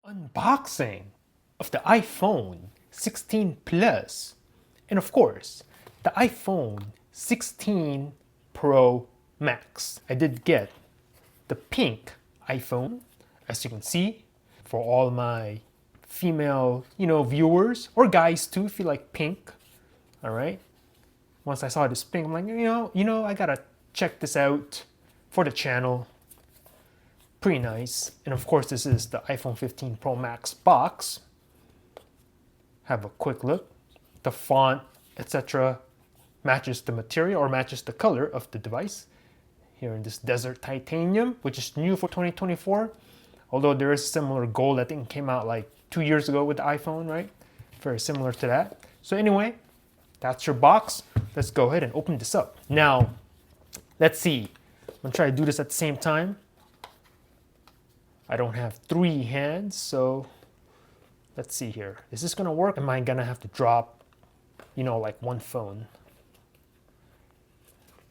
Unboxing of the iPhone 16 Plus, and of course, the iPhone 16 Pro Max. I did get the pink iPhone, as you can see, for all my female, viewers, or guys too, if you like pink. All right. Once I saw this pink, I'm like, I gotta check this out for the channel. Pretty nice. And of course, this is the iPhone 15 Pro Max box. Have a quick look. The font, etc. matches the material or matches the color of the device. Here in this desert titanium, which is new for 2024. Although there is similar gold, I think came out like 2 years ago with the iPhone, right? Very similar to that. So anyway, that's your box. Let's go ahead and open this up. Now, let's see. I'm gonna try to do this at the same time. I don't have 3 hands, so let's see here. Is this gonna work? Am I gonna have to drop, like one phone?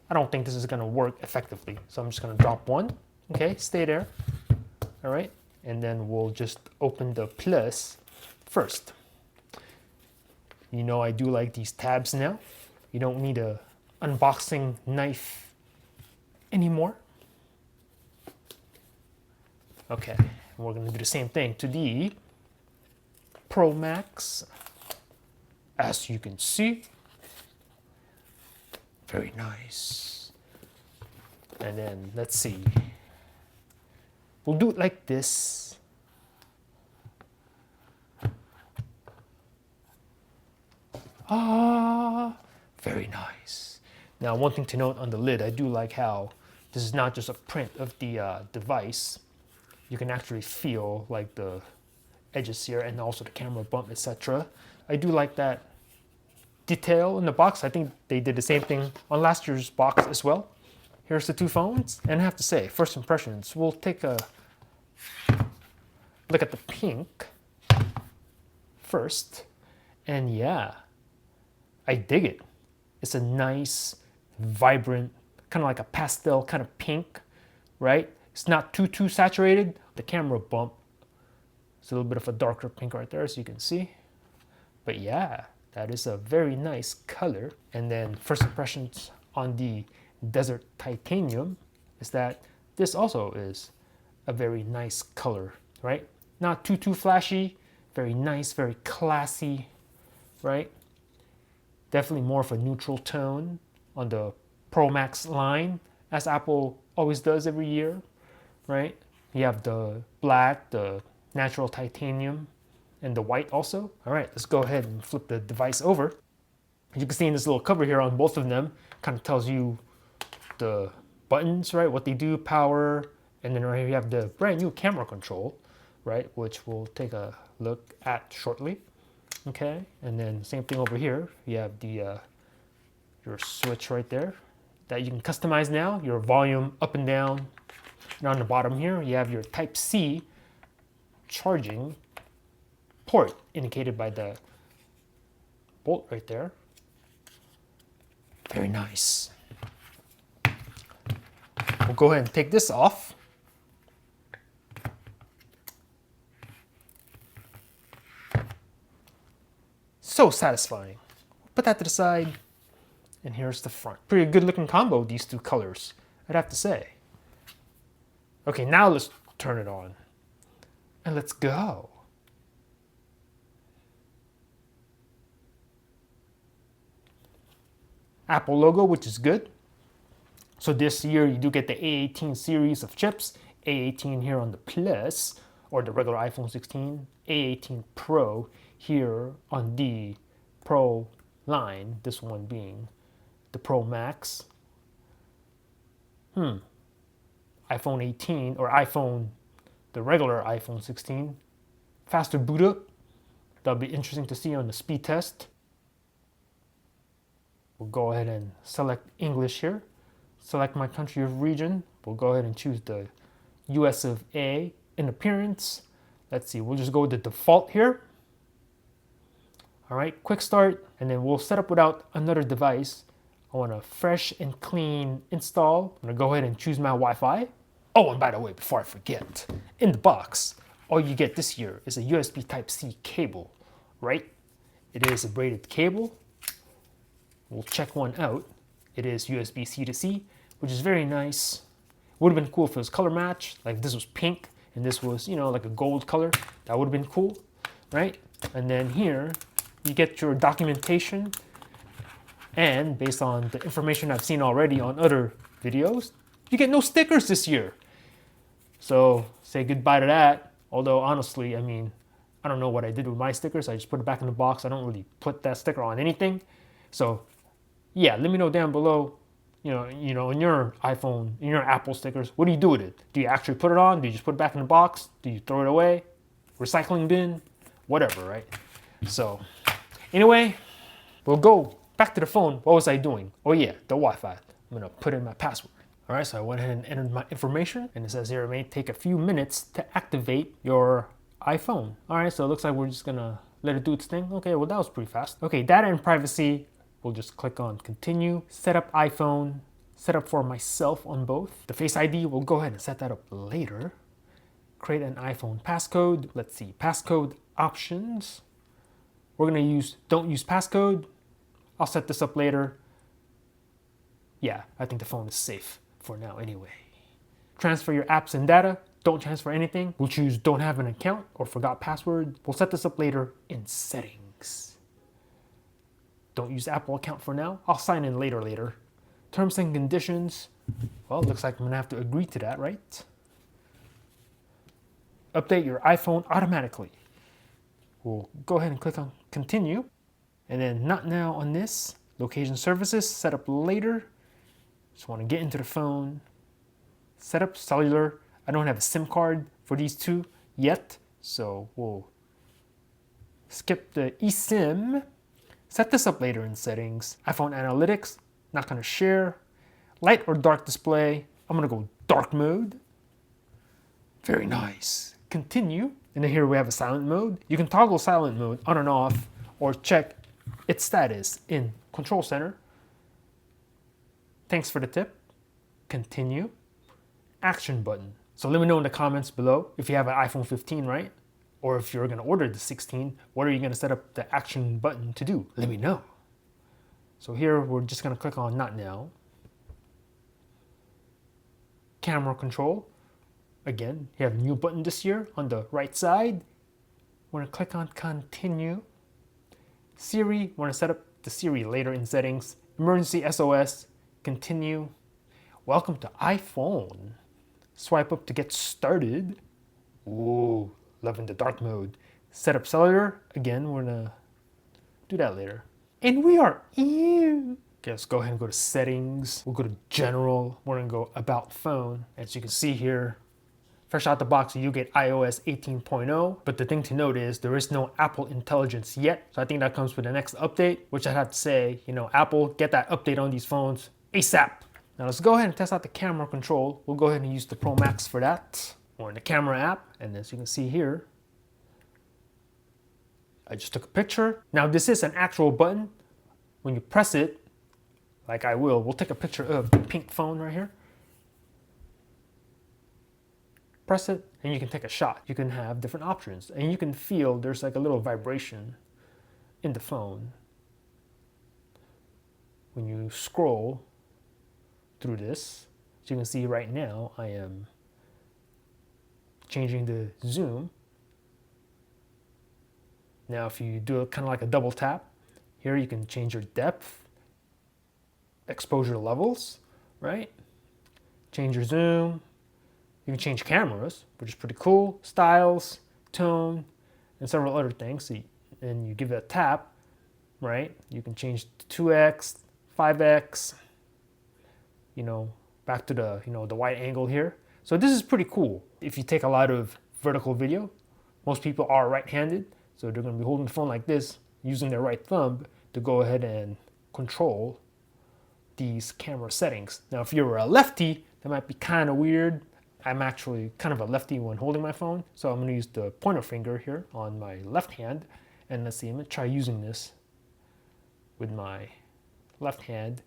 I don't think this is gonna work effectively, so I'm just gonna drop one. Okay, stay there. All right, and then we'll just open the Plus first. I do like these tabs now. You don't need a unboxing knife anymore. Okay, we're gonna do the same thing to the Pro Max. As you can see, very nice. And then let's see. We'll do it like this. Very nice. Now, one thing to note on the lid, I do like how this is not just a print of the device. You can actually feel like the edges here and also the camera bump, etc. I do like that detail in the box. I think they did the same thing on last year's box as well. Here's the 2 phones, and I have to say, first impressions, we'll take a look at the pink first. And yeah, I dig it. It's a nice, vibrant, kind of like a pastel kind of pink, right? It's not too saturated. The camera bump, it's a little bit of a darker pink right there, as you can see. But yeah, that is a very nice color. And then first impressions on the desert titanium is that this also is a very nice color, right? Not too flashy, very nice, very classy, right? Definitely more of a neutral tone on the Pro Max line, as Apple always does every year, right? You have the black, the natural titanium, and the white also. All right, let's go ahead and flip the device over. As you can see in this little cover here on both of them, kind of tells you the buttons, right? What they do, power, and then right here you have the brand new camera control, right? Which we'll take a look at shortly. Okay, and then same thing over here. You have the your switch right there that you can customize now. Your volume up and down. And on the bottom here, you have your Type-C charging port indicated by the bolt right there. Very nice. We'll go ahead and take this off. So satisfying. Put that to the side, and here's the front. Pretty good looking combo, these 2 colors, I'd have to say. Okay, now let's turn it on, and let's go. Apple logo, which is good. So this year you do get the A18 series of chips, A18 here on the Plus, or the regular iPhone 16, A18 Pro here on the Pro line, this one being the Pro Max. iPhone 18 or the regular iPhone 16, faster boot up. That'll be interesting to see on the speed test. We'll go ahead and select English here. Select my country of region. We'll go ahead and choose the US of A. In appearance, let's see, we'll just go with the default here. All right, quick start, and then we'll set up without another device. I want a fresh and clean install. I'm gonna go ahead and choose my Wi-Fi. Oh, and by the way, before I forget, in the box, all you get this year is a USB Type-C cable, right? It is a braided cable. We'll check one out. It is USB-C to C, which is very nice. Would have been cool if it was color matched, like if this was pink and this was, you know, like a gold color. That would have been cool, right? And then here, you get your documentation, and based on the information I've seen already on other videos, you get no stickers this year. So say goodbye to that. Although honestly, I mean, I don't know what I did with my stickers. I just put it back in the box. I don't really put that sticker on anything. So yeah, let me know down below, in your iPhone, in your Apple stickers, what do you do with it? Do you actually put it on? Do you just put it back in the box? Do you throw it away? Recycling bin? Whatever, right? So anyway, we'll go back to the phone. What was I doing? Oh yeah, the Wi-Fi. I'm gonna put in my password. All right, so I went ahead and entered my information, and it says here it may take a few minutes to activate your iPhone. All right, so it looks like we're just gonna let it do its thing. Okay, well that was pretty fast. Okay, data and privacy. We'll just click on continue. Set up iPhone. Set up for myself on both. The Face ID, we'll go ahead and set that up later. Create an iPhone passcode. Let's see, passcode options. We're gonna use don't use passcode. I'll set this up later. Yeah, I think the phone is safe for now anyway. Transfer your apps and data. Don't transfer anything. We'll choose don't have an account or forgot password. We'll set this up later in settings. Don't use Apple account for now. I'll sign in later. Terms and conditions. Well, looks like I'm gonna have to agree to that, right? Update your iPhone automatically. We'll go ahead and click on continue. And then not now on this. Location services, set up later. Just wanna get into the phone. Set up cellular. I don't have a SIM card for these two yet, so we'll skip the eSIM. Set this up later in settings. iPhone analytics, not gonna share. Light or dark display, I'm gonna go dark mode. Very nice. Continue. And then here we have a silent mode. You can toggle silent mode on and off or check its status in Control Center. Thanks for the tip. Continue. Action button. So let me know in the comments below if you have an iPhone 15, right? Or if you're gonna order the 16, what are you gonna set up the action button to do? Let me know. So here we're just gonna click on not now. Camera control. Again, you have a new button this year on the right side. We're gonna click on continue. Siri, we're gonna set up the Siri later in settings. Emergency SOS, continue. Welcome to iPhone. Swipe up to get started. Ooh, loving the dark mode. Set up cellular. Again, we're gonna do that later. And we are in. Okay, let's go ahead and go to settings. We'll go to general. We're gonna go about phone. As you can see here, fresh out the box, you get iOS 18.0. But the thing to note is there is no Apple Intelligence yet. So I think that comes with the next update, which I'd have to say, Apple, get that update on these phones ASAP. Now let's go ahead and test out the camera control. We'll go ahead and use the Pro Max for that. Or in the camera app, and as you can see here, I just took a picture. Now this is an actual button. When you press it, like I will, we'll take a picture of the pink phone right here. Press it, and you can take a shot. You can have different options, and you can feel there's like a little vibration in the phone. When you scroll through this, as you can see right now, I am changing the zoom. Now if you do it kind of like a double tap, here you can change your depth, exposure levels, right? Change your zoom. You can change cameras, which is pretty cool. Styles, tone, and several other things. And you give it a tap, right? You can change to 2x, 5x, back to the, the wide angle here. So this is pretty cool. If you take a lot of vertical video, most people are right-handed, so they're gonna be holding the phone like this, using their right thumb to go ahead and control these camera settings. Now, if you're a lefty, that might be kind of weird. I'm actually kind of a lefty when holding my phone, so I'm gonna use the pointer finger here on my left hand, and let's see, I'm gonna try using this with my left hand.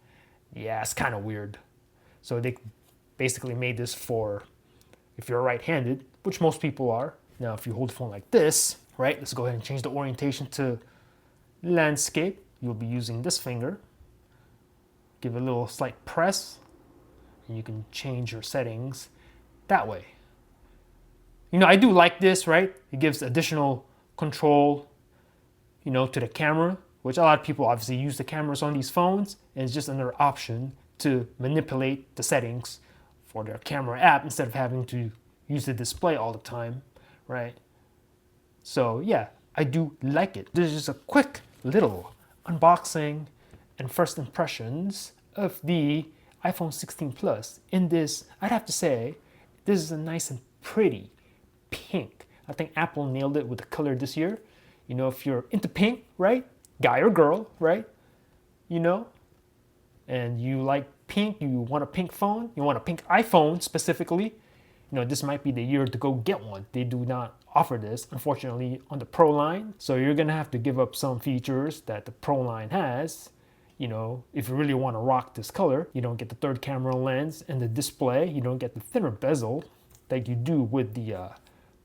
Yeah, it's kind of weird. So they basically made this for if you're right-handed, which most people are, Now, if you hold the phone like this, right, let's go ahead and change the orientation to landscape. You'll be using this finger. Give it a little slight press, and you can change your settings that way. You know, I do like this, right? It gives additional control, you know, to the camera, which a lot of people obviously use the cameras on these phones, and it's just another option to manipulate the settings for their camera app instead of having to use the display all the time, right? So yeah, I do like it. This is just a quick little unboxing and first impressions of the iPhone 16 Plus. In this, I'd have to say, this is a nice and pretty pink. I think Apple nailed it with the color this year. You know, if you're into pink, right? Guy or girl, right? You know, and you like pink, you want a pink phone, you want a pink iPhone specifically, you know, this might be the year to go get one. They do not offer this, unfortunately, on the Pro line. So you're gonna have to give up some features that the Pro line has. You know, if you really want to rock this color, you don't get the third camera lens and the display. You don't get the thinner bezel like you do with the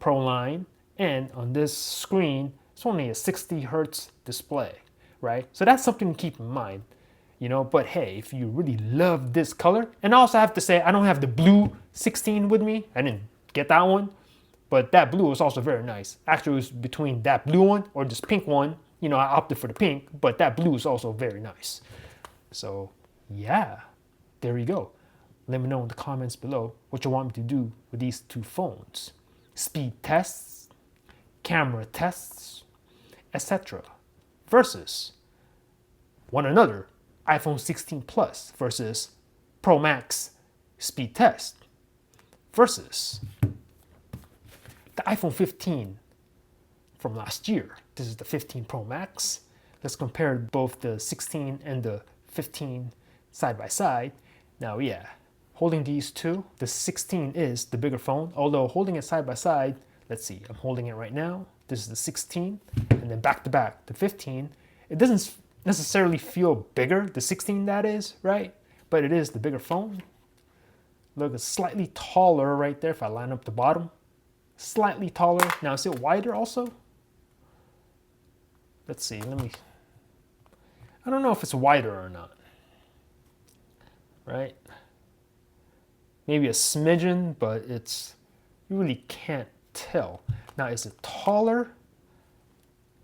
Pro line. And on this screen, it's only a 60 hertz display, right? So that's something to keep in mind, you know. But hey, if you really love this color, and also I have to say, I don't have the blue 16 with me. I didn't get that one, but that blue was also very nice. Actually, it was between that blue one or this pink one. You know, I opted for the pink, but that blue is also very nice. So yeah, there you go. Let me know in the comments below what you want me to do with these two phones. Speed tests, camera tests, etc. versus one another. iPhone 16 Plus versus Pro Max speed test versus the iPhone 15 from last year. This is the 15 Pro Max. Let's compare both the 16 and the 15 side by side. Now, yeah, holding these two, the 16 is the bigger phone, although holding it side by side, let's see, I'm holding it right now. This is the 16, and then back to back, the 15. It doesn't necessarily feel bigger, the 16 that is, right? But it is the bigger phone. Look, it's slightly taller right there if I line up the bottom. Slightly taller. Now, is it wider also? Let's see, I don't know if it's wider or not, right? Maybe a smidgen, but you really can't tell. Now, is it taller?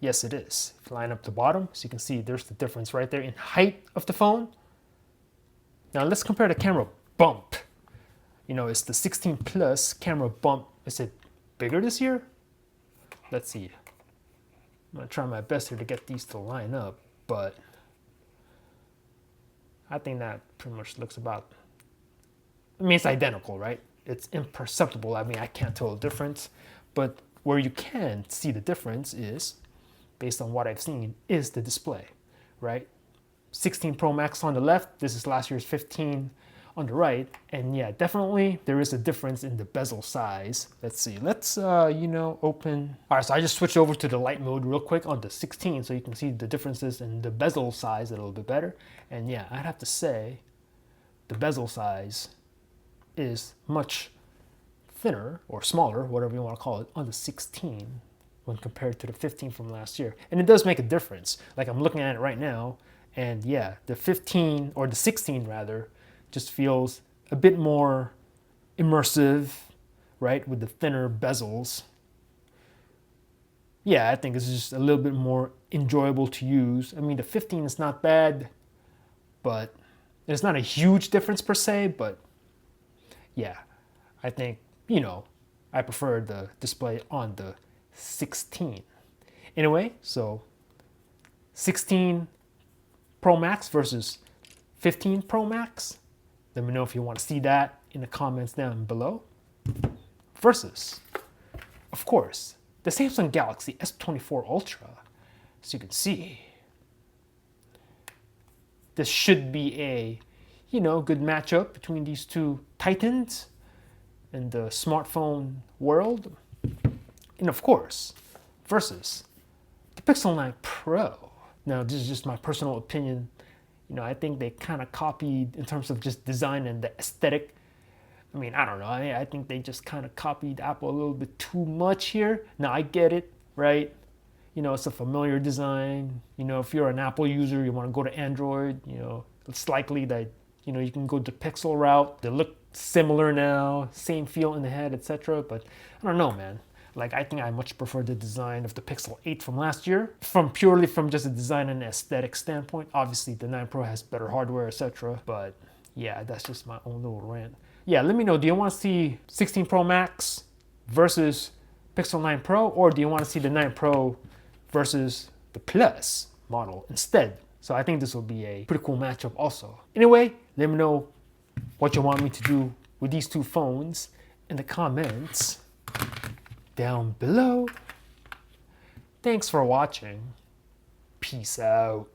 Yes, it is. If you line up the bottom, so you can see there's the difference right there in height of the phone. Now, let's compare the camera bump. You know, is the 16 Plus camera bump, is it bigger this year? Let's see. I'm gonna try my best here to get these to line up, but I think that pretty much looks about, I mean, it's identical, right? It's imperceptible. I mean, I can't tell the difference, but where you can see the difference is, based on what I've seen, is the display, right? 16 Pro Max on the left, this is last year's 15 on the right, and yeah, definitely there is a difference in the bezel size. Let's see, let's open. All right, so I just switched over to the light mode real quick on the 16 so you can see the differences in the bezel size a little bit better. And yeah, I'd have to say the bezel size is much thinner or smaller, whatever you want to call it, on the 16 when compared to the 15 from last year. And it does make a difference. Like, I'm looking at it right now, and yeah, the 15, or the 16 rather, just feels a bit more immersive, right, with the thinner bezels. Yeah, I think it's just a little bit more enjoyable to use. I mean, the 15 is not bad, but it's not a huge difference per se, but yeah, I think, I prefer the display on the 16. Anyway, so 16 Pro Max versus 15 Pro Max. Let me know if you want to see that in the comments down below. Versus, of course, the Samsung Galaxy S24 Ultra. As you can see, this should be a, good matchup between these two titans in the smartphone world. And of course, versus the Pixel 9 Pro. Now, this is just my personal opinion. I think they kind of copied in terms of just design and the aesthetic I mean, I don't know. I think they just kind of copied Apple a little bit too much here. Now, I get it, right? You know, it's a familiar design. You know, if you're an Apple user, you want to go to Android, you know, it's likely that, you know, you can go the Pixel route. They look similar now, same feel in the head, etc. But I don't know, man. Like, I think I much prefer the design of the Pixel 8 from last year, purely from just a design and aesthetic standpoint. Obviously, the 9 Pro has better hardware, etc. But yeah, that's just my own little rant. Yeah, let me know. Do you want to see 16 Pro Max versus Pixel 9 Pro, or do you want to see the 9 Pro versus the Plus model instead? So I think this will be a pretty cool matchup also. Anyway, let me know what you want me to do with these two phones in the comments down below. Thanks for watching. Peace out.